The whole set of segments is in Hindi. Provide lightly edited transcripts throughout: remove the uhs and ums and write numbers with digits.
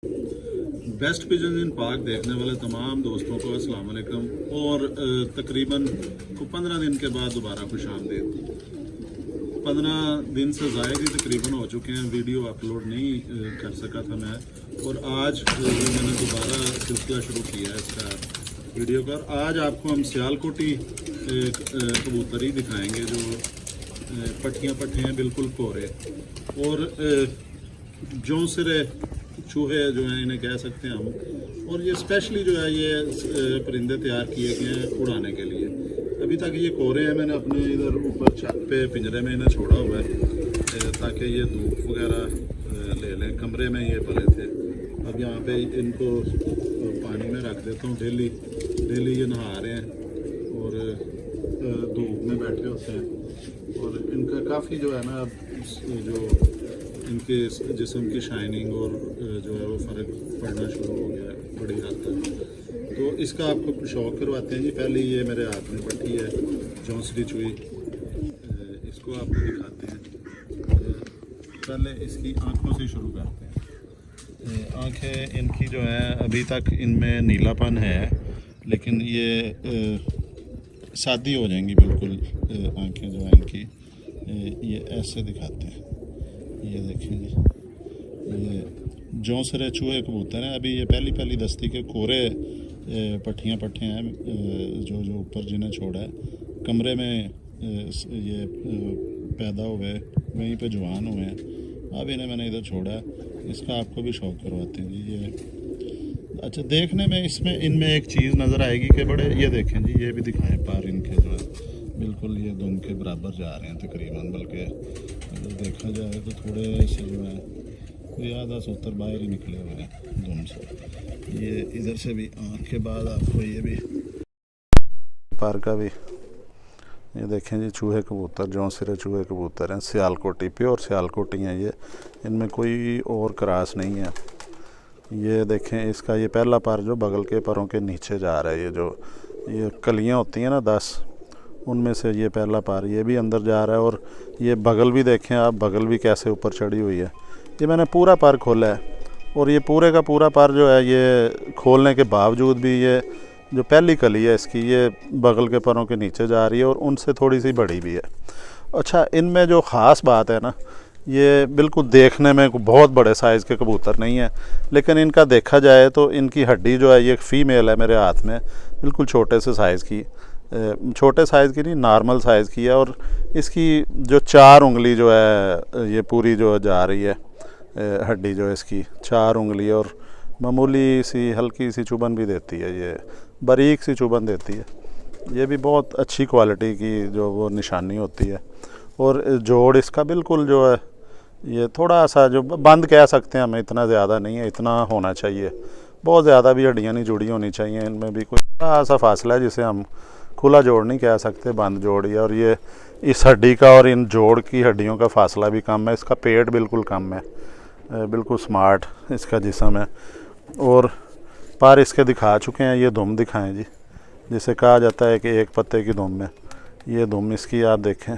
बेस्ट पिजन इन पार्क देखने वाले तमाम दोस्तों को अस्सलाम वालेकुम। और तकरीबन 15 दिन के बाद दोबारा खुश आमदीद। 15 दिन से ज़ायद ही तकरीबन हो चुके हैं, वीडियो अपलोड नहीं कर सका था मैं। और आज मैंने दोबारा सिलसिला शुरू किया है इसका वीडियो का। आज आपको हम सियालकोटी कबूतरी दिखाएंगे जो पट्टियाँ पट्टे हैं बिल्कुल कोरे, और जौंसरे चूहे जो हैं इन्हें कह सकते हैं हम। और ये स्पेशली जो है ये परिंदे तैयार किए गए हैं उड़ाने के लिए। अभी तक ये कोरे हैं, मैंने अपने इधर ऊपर छत पे पिंजरे में इन्हें छोड़ा हुआ है ताकि ये धूप वगैरह ले लें। कमरे में ये पले थे, अब यहाँ पे इनको पानी में रख देता हूँ। डेली ये नहा रहे हैं और धूप में बैठे होते हैं। और इनका काफ़ी जो है ना जो इनके जिस्म की शाइनिंग और जो है वो फ़र्क पड़ना शुरू हो गया है बड़ी हद तक। तो इसका आपको शौक करवाते हैं जी। पहले ये मेरे हाथ में पट्टी है जौंसरी चुई, इसको आपको दिखाते हैं। पहले इसकी आँखों से शुरू करते हैं। आँखें इनकी जो हैं अभी तक इनमें नीलापन है, लेकिन ये सादी हो जाएंगी बिल्कुल। आँखें जो हैं इनकी ये ऐसे दिखाते हैं। ये देखें जी, ये जौंसरे चूहे कबूतर हैं। अभी ये पहली दस्ती के कोरे पट्टियाँ पट्टे हैं जो ऊपर जिन्हें छोड़ा है। कमरे में ये पैदा हुए, वहीं पे जवान हुए हैं। अब इन्हें मैंने इधर छोड़ा है। इसका आपको भी शौक़ करवाते हैं जी। ये अच्छा देखने में इनमें एक चीज़ नज़र आएगी कि बड़े, ये देखें जी, ये भी दिखाएं पार इनके जो है बिल्कुल ये दुम के बराबर जा रहे हैं तकरीबन। बल्कि अगर देखा जाए तो थोड़े से जो है कोई आधा सूत्र बाहर ही निकले हुए हैं दुम से। ये इधर से भी आँख के बाद आपको ये भी पार का भी ये देखें जी, चूहे कबूतर, जौंसरे चूहे कबूतर हैं, सियालकोटी, प्योर सियालकोटी हैं ये। इनमें कोई और क्रास नहीं है। ये देखें इसका ये पहला पर जो बगल के परों के नीचे जा रहा है, ये जो ये कलियाँ होती हैं ना 10, उनमें से ये पहला पार ये भी अंदर जा रहा है। और ये बगल भी देखें आप, बगल भी कैसे ऊपर चढ़ी हुई है। ये मैंने पूरा पार खोला है, और ये पूरे का पूरा पार जो है ये खोलने के बावजूद भी ये जो पहली कली है इसकी ये बगल के परों के नीचे जा रही है, और उनसे थोड़ी सी बड़ी भी है। अच्छा, इनमें जो ख़ास बात है ना, ये बिल्कुल देखने में बहुत बड़े साइज़ के कबूतर नहीं है, लेकिन इनका देखा जाए तो इनकी हड्डी जो है, ये फीमेल है मेरे हाथ में, बिल्कुल छोटे से साइज़ की, छोटे साइज़ की नहीं, नॉर्मल साइज़ की है। और इसकी जो 4 उंगली जो है ये पूरी जो जा रही है हड्डी जो है इसकी 4 उंगली, और मामूली सी हल्की सी चुभन भी देती है, ये बारीक सी चुभन देती है। ये भी बहुत अच्छी क्वालिटी की जो वो निशानी होती है। और जोड़ इसका बिल्कुल जो है ये थोड़ा सा जो बंद कह सकते हैं हम, इतना ज़्यादा नहीं है, इतना होना चाहिए। बहुत ज़्यादा भी हड्डियाँ नहीं जुड़ी होनी चाहिए इनमें भी, कोई थोड़ा सा फासला है जिसे हम खुला जोड़ नहीं कह सकते, बंद जोड़ ही है। और ये इस हड्डी का और इन जोड़ की हड्डियों का फासला भी कम है। इसका पेट बिल्कुल कम है, बिल्कुल स्मार्ट इसका जिस्म है। और पार इसके दिखा चुके हैं, ये दुम दिखाएं जी, जिसे कहा जाता है कि एक पत्ते की दुम में। ये दुम इसकी आप देखें,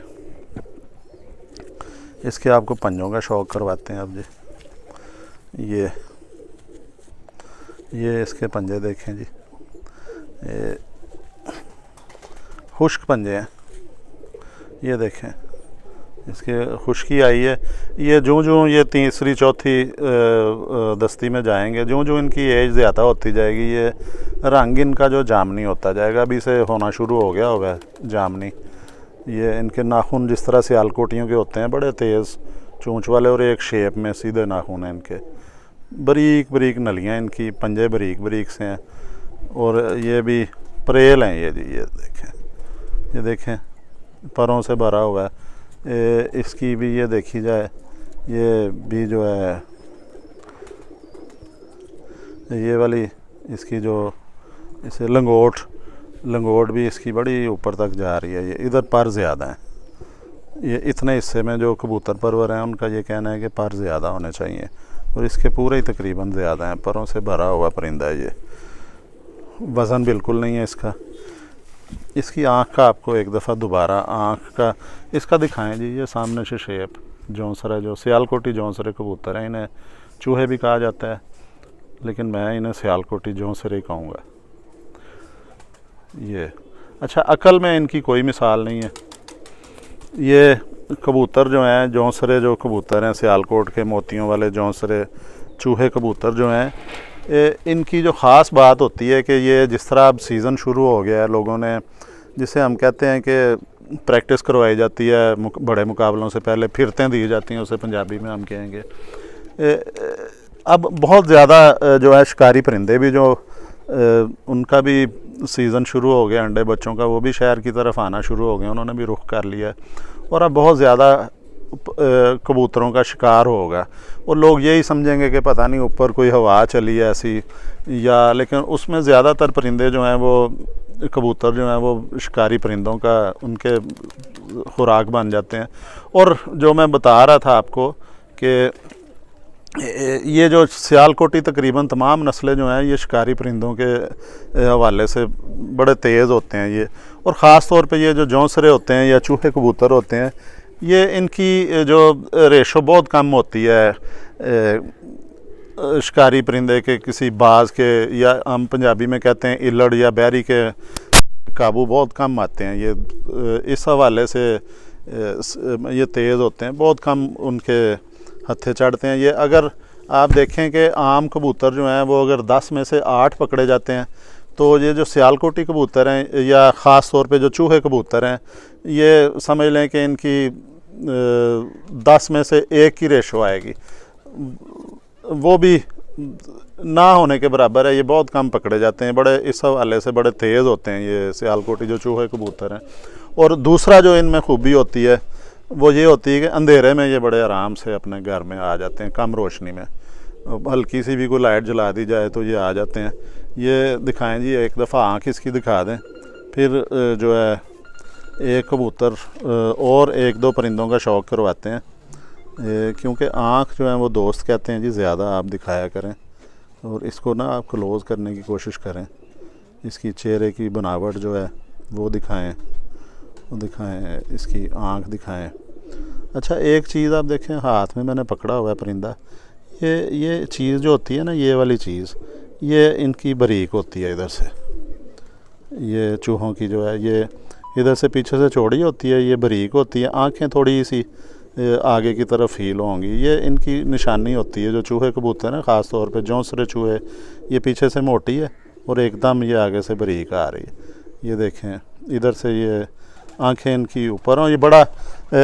इसके आपको पंजों का शौक़ करवाते हैं अब जी। ये इसके पंजे देखें जी, ये खुश्क पंजे हैं। ये देखें इसके खुश्की आई है। ये जो ये तीसरी चौथी दस्ती में जाएंगे, जो इनकी एज ज़्यादा होती जाएगी, ये रंग इनका जो जामनी होता जाएगा। अभी से होना शुरू हो गया होगा जामनी। ये इनके नाखून जिस तरह सियालकोटियों के होते हैं, बड़े तेज़ चोंच वाले, और एक शेप में सीधे नाखून हैं इनके, बारीक बारीक नलियाँ इनकी, पंजे बारीक बारीक से हैं। और ये भी परेल हैं ये जी। ये देखें परों से भरा हुआ है। इसकी भी ये देखी जाए, ये भी जो है ये वाली इसकी जो इसे लंगोट भी इसकी बड़ी ऊपर तक जा रही है। ये इधर पर ज़्यादा है, ये इतने हिस्से में जो कबूतर परवर हैं उनका ये कहना है कि पर ज़्यादा होने चाहिए, और इसके पूरे ही तकरीबन ज़्यादा हैं। परों से भरा हुआ परिंदा है ये, वज़न बिल्कुल नहीं है इसका। इसकी आँख का आपको एक दफ़ा दोबारा आँख का इसका दिखाएं जी। ये सामने से शेप जौंसरा, जो सियालकोटी जौंसरे कबूतर हैं, इन्हें चूहे भी कहा जाता है। लेकिन मैं इन्हें सियालकोटी जौंसरे ही कहूँगा। ये अच्छा, अकल में इनकी कोई मिसाल नहीं है। ये कबूतर जो हैं, जौंसरे जो कबूतर हैं, सियालकोट के मोतियों वाले जौंसरे चूहे कबूतर जो हैं, इनकी जो ख़ास बात होती है कि ये जिस तरह अब सीज़न शुरू हो गया है, लोगों ने जिसे हम कहते हैं कि प्रैक्टिस करवाई जाती है बड़े मुकाबलों से पहले, फिरतें दी जाती हैं, उसे पंजाबी में हम कहेंगे। अब बहुत ज़्यादा जो है शिकारी परिंदे भी जो उनका भी सीज़न शुरू हो गया, अंडे बच्चों का, वो भी शहर की तरफ आना शुरू हो गए, उन्होंने भी रुख कर लिया और अब बहुत ज़्यादा कबूतरों का शिकार होगा। और लोग यही समझेंगे कि पता नहीं ऊपर कोई हवा चली है ऐसी, या लेकिन उसमें ज़्यादातर परिंदे जो हैं वो कबूतर जो हैं वो शिकारी परिंदों का उनके खुराक बन जाते हैं। और जो मैं बता रहा था आपको कि ये जो सियालकोटी तकरीबन तमाम नस्लें जो हैं ये शिकारी परिंदों के हवाले से बड़े तेज़ होते हैं ये, और ख़ास तौर पे ये जो जौंसरे होते हैं या चूहे कबूतर होते हैं, ये इनकी जो रेशो बहुत कम होती है शिकारी परिंदे के किसी बाज के, या हम पंजाबी में कहते हैं इल्लड़ या बैरी के काबू बहुत कम आते हैं। ये इस हवाले से ये तेज़ होते हैं, बहुत कम उनके हत्थे चढ़ते हैं। ये अगर आप देखें कि आम कबूतर जो हैं वो अगर 10 में से 8 पकड़े जाते हैं, तो ये जो सियालकोटी कबूतर हैं या ख़ास तौर पे जो चूहे कबूतर हैं, ये समझ लें कि इनकी 10 में से 1 की रेशो आएगी, वो भी ना होने के बराबर है। ये बहुत कम पकड़े जाते हैं, बड़े इस हवाले से बड़े तेज़ होते हैं ये सियालकोटी जो चूहे कबूतर हैं। और दूसरा जो इनमें खूबी होती है वो ये होती है कि अंधेरे में ये बड़े आराम से अपने घर में आ जाते हैं, कम रोशनी में, हल्की सी भी कोई लाइट जला दी जाए तो ये आ जाते हैं। ये दिखाएं जी, एक दफ़ा आँख इसकी दिखा दें, फिर जो है एक कबूतर और 1-2 परिंदों का शौक़ करवाते हैं, क्योंकि आँख जो है वो दोस्त कहते हैं जी, ज़्यादा आप दिखाया करें और इसको ना आप क्लोज़ करने की कोशिश करें, इसकी चेहरे की बनावट जो है वो दिखाएं, इसकी आँख दिखाएं। अच्छा, एक चीज़ आप देखें, हाथ में मैंने पकड़ा हुआ है परिंदा, ये चीज़ जो होती है ना, ये वाली चीज़, ये इनकी बारीक होती है इधर से, ये चूहों की जो है ये इधर से पीछे से चौड़ी होती है, ये बारीक होती है, आँखें थोड़ी सी आगे की तरफ फील होंगी, ये इनकी निशानी होती है। जो चूहे कबूतर हैं, ख़ास तौर पे जौंसरे चूहे, ये पीछे से मोटी है और एकदम ये आगे से बारीक आ रही है। ये देखें, इधर से ये आंखें इनकी ऊपर हों, ये बड़ा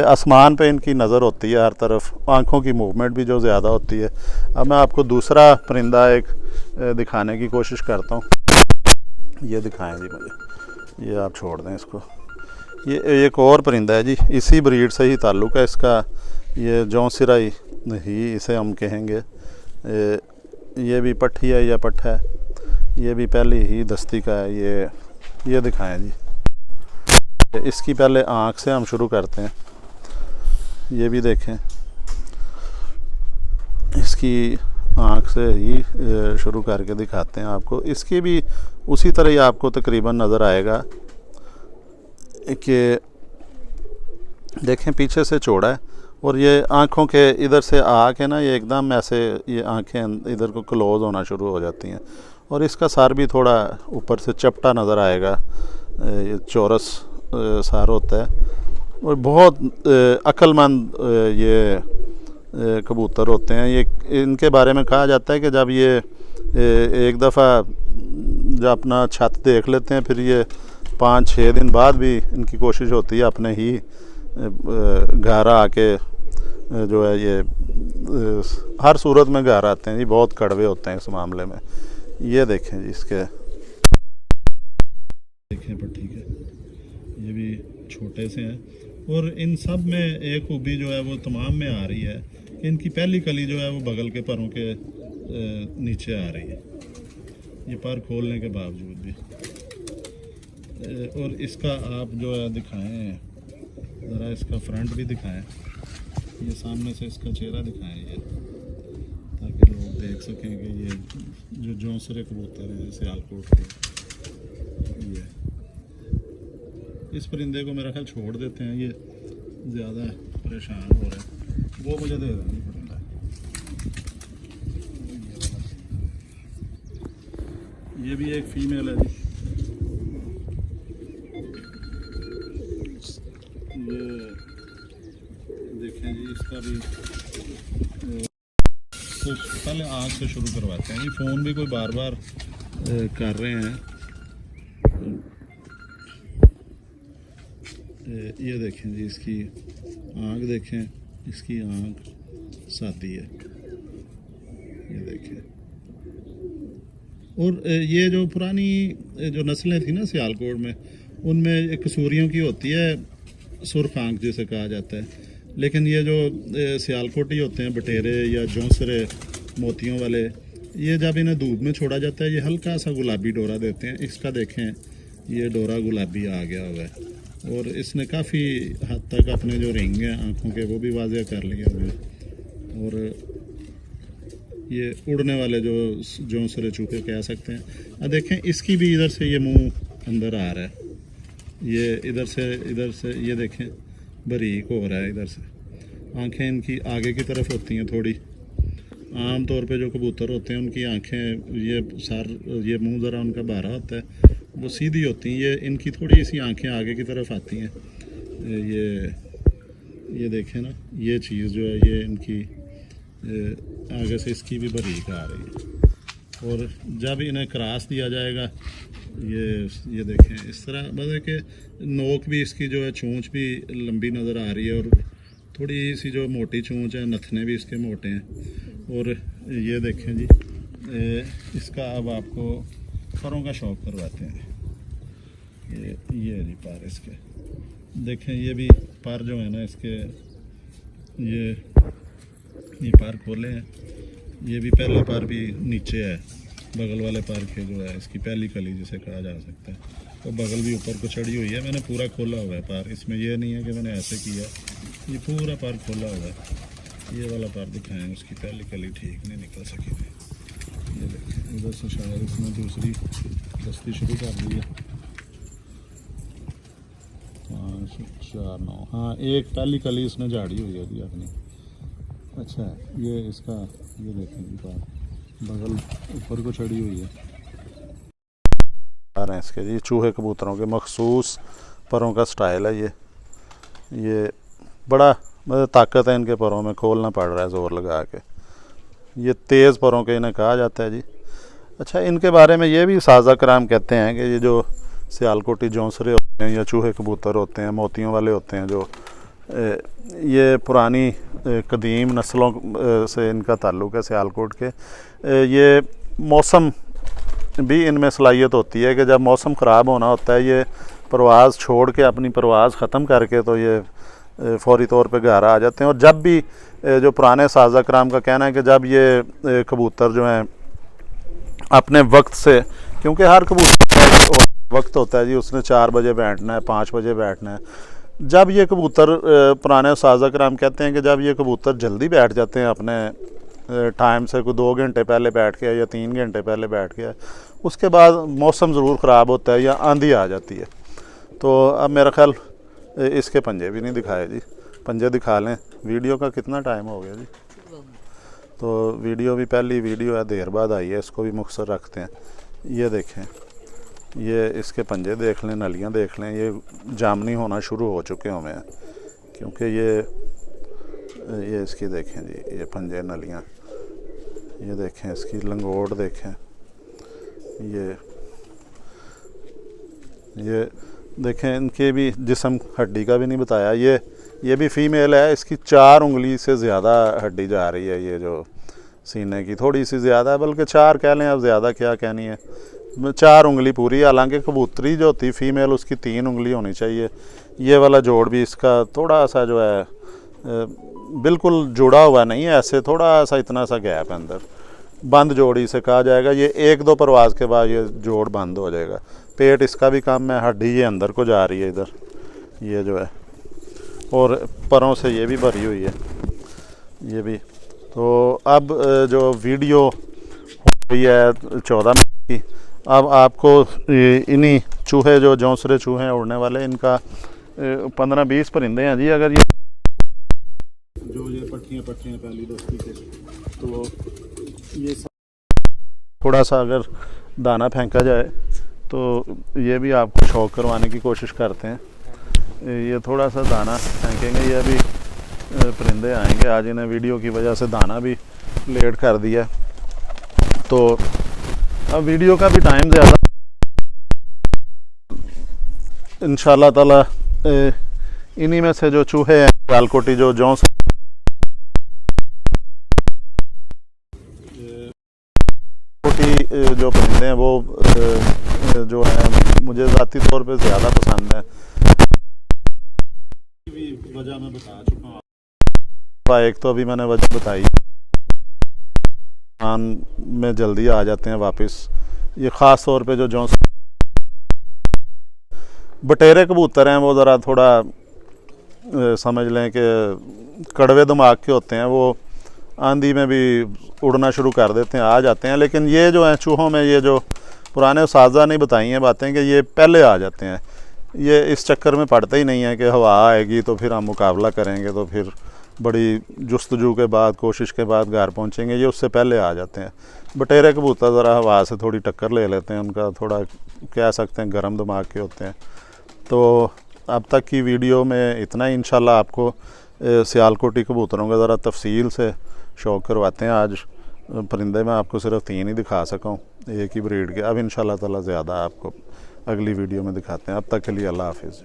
आसमान पे इनकी नज़र होती है हर तरफ, आंखों की मूवमेंट भी जो ज़्यादा होती है। अब मैं आपको दूसरा परिंदा एक दिखाने की कोशिश करता हूँ। ये दिखाएं जी मुझे, ये आप छोड़ दें इसको। ये एक और परिंदा है जी, इसी ब्रीड से ही ताल्लुक़ है इसका, ये जौंसरा ही इसे हम कहेंगे। ये भी पट्ठी है या पट्ठा है, ये भी पहली ही दस्ती का है। ये दिखाएं जी, इसकी पहले आँख से हम शुरू करते हैं। ये भी देखें, इसकी आँख से ही शुरू करके दिखाते हैं आपको। इसकी भी उसी तरह ही आपको तकरीबन नज़र आएगा कि देखें, पीछे से चौड़ा है और ये आँखों के इधर से आके ना, ये एकदम ऐसे ये आँखें इधर को क्लोज़ होना शुरू हो जाती हैं। और इसका सर भी थोड़ा ऊपर से चपटा नज़र आएगा, ये चौरस सर होता है। और बहुत अक्लमंद ये कबूतर होते हैं। ये इनके बारे में कहा जाता है कि जब ये एक दफ़ा जब अपना छत देख लेते हैं, फिर ये 5-6 दिन बाद भी इनकी कोशिश होती है अपने ही घर आके जो है, ये हर सूरत में घर आते हैं जी, बहुत कड़वे होते हैं इस मामले में। ये देखें जी, इसके देखें पर ठीक है, ये भी छोटे से हैं। और इन सब में एक खूबी जो है वो तमाम में आ रही है कि इनकी पहली कली जो है वो बगल के परों के नीचे आ रही है, ये पर खोलने के बावजूद भी। और इसका आप जो है दिखाएं ज़रा, इसका फ्रंट भी दिखाएं, ये सामने से इसका चेहरा दिखाएं, ये ताकि लोग देख सकें कि ये जो जौंसरे कबूतर हैं सियालकोट के, ये इस परिंदे को मेरा ख्याल छोड़ देते हैं, ये ज़्यादा परेशान हो रहे हैं। वो मुझे दे देंगे परिंदा, ये भी एक फीमेल है जी। ये देखें जी, इसका भी तो पहले आँख से शुरू करवाते हैं जी। फ़ोन भी कोई बार बार कर रहे हैं। ये देखें जी, इसकी आँख देखें, इसकी आँख सादी है, ये देखें। और ये जो पुरानी जो नस्लें थी ना सियालकोट में, उनमें एक कसूरियों की होती है सुर्ख आँख जिसे कहा जाता है, लेकिन ये जो सियालकोटी होते हैं, बटेरे या जौंसरे मोतियों वाले, ये जब इन्हें धूप में छोड़ा जाता है ये हल्का सा गुलाबी डोरा देते हैं। इसका देखें, ये डोरा गुलाबी आ गया हुआ है और इसने काफ़ी हद तक अपने जो रिंग हैं आँखों के वो भी वाज़ेह कर लिए हुए हैं। और ये उड़ने वाले जो जौंसरे चूहे कह सकते हैं। अब देखें, इसकी भी इधर से ये मुंह अंदर आ रहा है, ये इधर से ये देखें बारीक हो रहा है इधर से। आंखें इनकी आगे की तरफ होती हैं थोड़ी। आम तौर पे जो कबूतर होते हैं उनकी आंखें ये मुंह ज़रा उनका बारा होता है, वो सीधी होती हैं। ये इनकी थोड़ी सी आंखें आगे की तरफ आती हैं। ये देखें ना, ये चीज़ जो है ये इनकी आगे से इसकी भी बारीक आ रही है। और जब इन्हें क्रॉस दिया जाएगा, ये देखें इस तरह, मतलब कि नोक भी इसकी जो है, चोंच भी लंबी नज़र आ रही है और थोड़ी सी जो मोटी चोंच है, नथने भी इसके मोटे हैं। और ये देखें जी, इसका अब आपको फरों का शौक करवाते हैं। ये जी पर इसके देखें, ये भी पर जो है ना इसके, ये पर खोले हैं। ये भी पहले पर भी नीचे है, बगल वाले पर के जो है इसकी पहली कली जिसे कहा जा सकता है, तो बगल भी ऊपर को चढ़ी हुई है। मैंने पूरा खोला हुआ है पर, इसमें ये नहीं है कि मैंने ऐसे किया, ये पूरा पर खोला हुआ है। ये वाला पर दिखाएं, उसकी पहली कली ठीक नहीं निकल सकी थी। ये देखें, इधर से शायद इसने दूसरी दस्ती शुरू कर दी है। 5 4 9, हाँ एक पहली कली इसने झाड़ी हुई है जी अपनी। अच्छा, ये इसका ये देखें जी, पर बगल ऊपर को चढ़ी हुई है। आ रहे हैं इसके जी चूहे कबूतरों के मखसूस परों का स्टाइल है ये बड़ा मतलब ताकत है इनके परों में, खोलना पड़ रहा है ज़ोर लगा के। ये तेज़ परों के इन्हें कहा जाता है जी। अच्छा, इनके बारे में ये भी साज़ा कराम कहते हैं कि ये जो सियालकोटी जौंसरे होते हैं या चूहे कबूतर होते हैं, मोतियों वाले होते हैं, जो ये पुरानी कदीम नस्लों से इनका ताल्लुक़ है सियालकोट के। ये मौसम भी इनमें सलाहियत होती है कि जब मौसम ख़राब होना होता है, ये परवाज़ छोड़ के अपनी परवाज़ ख़त्म करके तो ये फ़ौरी तौर पे घर आ जाते हैं। और जब भी जो पुराने साज़ा कराम का कहना है कि जब ये कबूतर जो हैं अपने वक्त से, क्योंकि हर कबूतर का वक्त होता है जी, उसने 4 बजे बैठना है, 5 बजे बैठना है। जब ये कबूतर पुराने साज़ा कराम कहते हैं कि जब ये कबूतर जल्दी बैठ जाते हैं अपने टाइम से, कोई 2 घंटे पहले बैठ गया या 3 घंटे पहले बैठ गया, उसके बाद मौसम ज़रूर ख़राब होता है या आंधी आ जाती है। तो अब मेरा ख्याल इसके पंजे भी नहीं दिखाए जी, पंजे दिखा लें। वीडियो का कितना टाइम हो गया जी? तो वीडियो भी पहली वीडियो है, देर बाद आई है, इसको भी मुख्तसर रखते हैं। ये देखें, ये इसके पंजे देख लें, नलियाँ देख लें, ये जामनी होना शुरू हो चुके हमें, क्योंकि ये इसकी देखें जी, ये पंजे नलियाँ, ये देखें इसकी लंगोट देखें, ये देखें इनके भी जिस्म, हड्डी का भी नहीं बताया। ये भी फ़ीमेल है, इसकी 4 उंगली से ज़्यादा हड्डी जा रही है। ये जो सीने की थोड़ी सी ज़्यादा है, बल्कि 4 कह लें, अब ज़्यादा क्या कहनी है, 4 उंगली पूरी। हालांकि कबूतरी जो होती फीमेल उसकी 3 उंगली होनी चाहिए। ये वाला जोड़ भी इसका थोड़ा सा जो है बिल्कुल जुड़ा हुआ नहीं है, ऐसे थोड़ा सा इतना सा गैप है अंदर, बंद जोड़ी से कहा जाएगा। ये 1-2 परवाज़ के बाद ये जोड़ बंद हो जाएगा। पेट इसका भी कम है, हड्डी ये अंदर को जा रही है इधर, ये जो है, और परों से ये भी भरी हुई है, ये भी। तो अब जो वीडियो हुई है 14 मिनट की, अब आपको इन्हीं चूहे जो जौंसरे चूहे हैं उड़ने वाले, इनका 15-20 परिंदे हैं जी। अगर ये जो ये पट्टियाँ पहली दस्ती के, तो ये थोड़ा सा अगर दाना फेंका जाए, तो ये भी आपको शौक करवाने की कोशिश करते हैं। ये थोड़ा सा दाना फेंकेंगे, ये अभी परिंदे आएंगे। आज इन्हें वीडियो की वजह से दाना भी लेट कर दिया, तो अब वीडियो का भी टाइम ज़्यादा, इंशाल्लाह ताला इन्हीं में से जो चूहे हैं सियालकोटी जो जौंस जो परिंदे हैं वो जो है मुझे ज़ाती तौर पे ज़्यादा पसंद है। वजह मैं बता चुका हूँ, एक तो अभी मैंने वजह बताई, खान में जल्दी आ जाते हैं वापस। ये ख़ास तौर पे जो जौंस बटेरे कबूतर हैं वो ज़रा थोड़ा समझ लें कि कड़वे दिमाग के होते हैं, वो आंधी में भी उड़ना शुरू कर देते हैं, आ जाते हैं। लेकिन ये जो है चूहों में, ये जो पुराने साजा नहीं बताई हैं बातें कि ये पहले आ जाते हैं, ये इस चक्कर में पड़ते ही नहीं है कि हवा आएगी तो फिर हम मुकाबला करेंगे, तो फिर बड़ी जुस्तजू के बाद, कोशिश के बाद घर पहुंचेंगे। ये उससे पहले आ जाते हैं। बटेरे कबूतर ज़रा हवा से थोड़ी टक्कर ले लेते हैं, उनका थोड़ा कह सकते हैं गर्म दिमाग के होते हैं। तो अब तक की वीडियो में इतना ही। इंशाल्लाह आपको सियालकोटी कबूतरों का ज़रा तफसील से शौक़ करवाते हैं। आज परिंदे में आपको सिर्फ 3 ही दिखा सका हूँ एक ही ब्रीड के। अब इंशाल्लाह ताला ज़्यादा आपको अगली वीडियो में दिखाते हैं। अब तक के लिए अल्लाह हाफिज़।